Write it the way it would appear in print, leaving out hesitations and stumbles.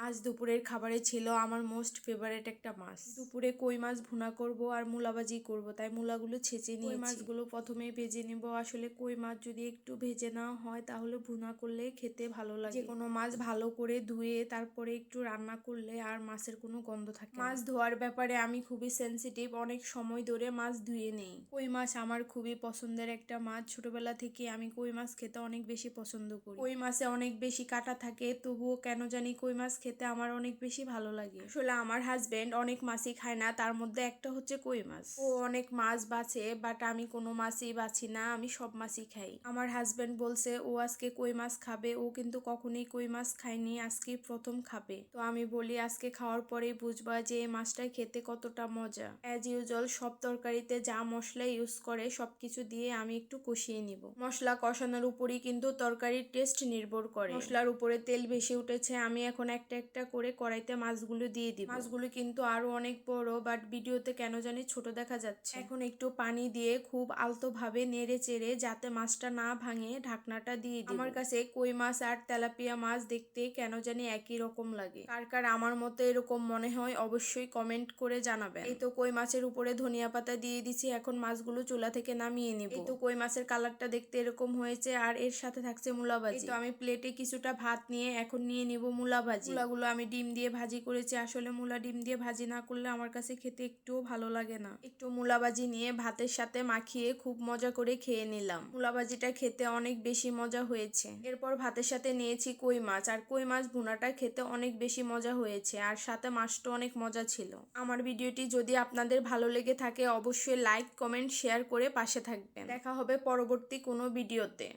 আজ দুপুরের খাবারে ছিল আমার মোস্ট ফেভারিট একটা মাছ। দুপুরে কই মাছ ভুনা করব আর মূলা ভাজি করব, তাই মূলাগুলো ছেঁচে নিয়েছি। মাছগুলো প্রথমে ভেজে নেব। আসলে কই মাছ যদি একটু ভেজে না হয় তাহলে ভুনা করলে খেতে ভালো লাগে। যে কোনো মাছ ভালো করে ধুয়ে তারপরে একটু রান্না করলে আর মাছের কোনো গন্ধ থাকে না। মাছ ধোয়ার ব্যাপারে আমি খুবই সেনসিটিভ, অনেক সময় ধরে মাছ ধুয়ে নেই। কই মাছ আমার খুবই পছন্দের একটা মাছ। ছোটবেলা থেকে আমি কই মাছ খেতে অনেক বেশি পছন্দ করি। কই মাছে অনেক বেশি কাঁটা থাকে, তবুও কেন জানি কই মাছ খেতে আমার অনেক বেশি ভালো লাগে। আসলে আমার হাজবেন্ড অনেক মাছই খায় না, তার মধ্যে একটা হচ্ছে কই মাছ। ও অনেক মাছ বাছে, বাট আমি কোনো মাছই বাছি না, আমি সব মাছই খাই। আমার হাজবেন্ড বলছে ও আজকে কই মাছ খাবে, ও কিন্তু কখনোই কই মাছ খায়নি, আজকে প্রথম খাবে। তো আমি বলি আজকে খাওয়ার পরেই বুঝবা যে এই মাছটা খেতে কতটা মজা। অ্যাজ ইউজুয়াল সব তরকারিতে যা মশলা ইউজ করে সবকিছু দিয়ে আমি একটু কষিয়ে নিব। মশলা কষানোর উপরই কিন্তু তরকারির টেস্ট নির্ভর করে। মশলার উপরে তেল বেশি উঠেছে, আমি এখন একটা একটা করে কড়াইতে মাছগুলো দিয়ে দিব। মাছগুলো কিন্তু আরো অনেক বড়, বাট ভিডিওতে কেন জানি ছোট দেখা যাচ্ছে। এখন একটু পানি দিয়ে খুব আলতো ভাবে নেড়ে চেড়ে যাতে মাছটা না ভাঙে ঢাকনাটা দিয়ে দিব। আমার কাছে কই মাছ আর তেলাপিয়া মাছ দেখতে কেন জানি একই রকম লাগে। কার কার আমার মতো এরকম মনে হয় অবশ্যই কমেন্ট করে জানাবেন। এই তো কই মাছের উপরে ধনিয়া পাতা দিয়ে দিছি, এখন মাছগুলো চুলা থেকে নামিয়ে নিব। এই তো কই মাছের কালারটা দেখতে এরকম হয়েছে, আর এর সাথে থাকছে মূলা ভাজি। এই তো আমি প্লেটে কিছুটা ভাত নিয়ে এখন নিয়ে নিব মূলা ভাজি। মূলাগুলো আমি ডিম দিয়ে ভাজি করেছি। আসলে মূলা ডিম দিয়ে ভাজি না করলে আমার কাছে খেতে একটুও ভালো লাগে না। একটু মূলা ভাজি নিয়ে ভাতের সাথে মাখিয়ে খুব মজা করে খেয়ে নিলাম। মূলা ভাজিটা খেতে অনেক বেশি মজা হয়েছে। এরপর ভাতের সাথে নিয়েছি কই মাছ, আর কই মাছ ভুনাটা খেতে অনেক বেশি মজা হয়েছে, আর সাথে মাছটা অনেক মজা ছিল। আমার ভিডিওটি যদি আপনাদের ভালো লেগে থাকে অবশ্যই লাইক, কমেন্ট, শেয়ার করে পাশে থাকবেন। দেখা হবে পরবর্তী কোনো ভিডিওতে।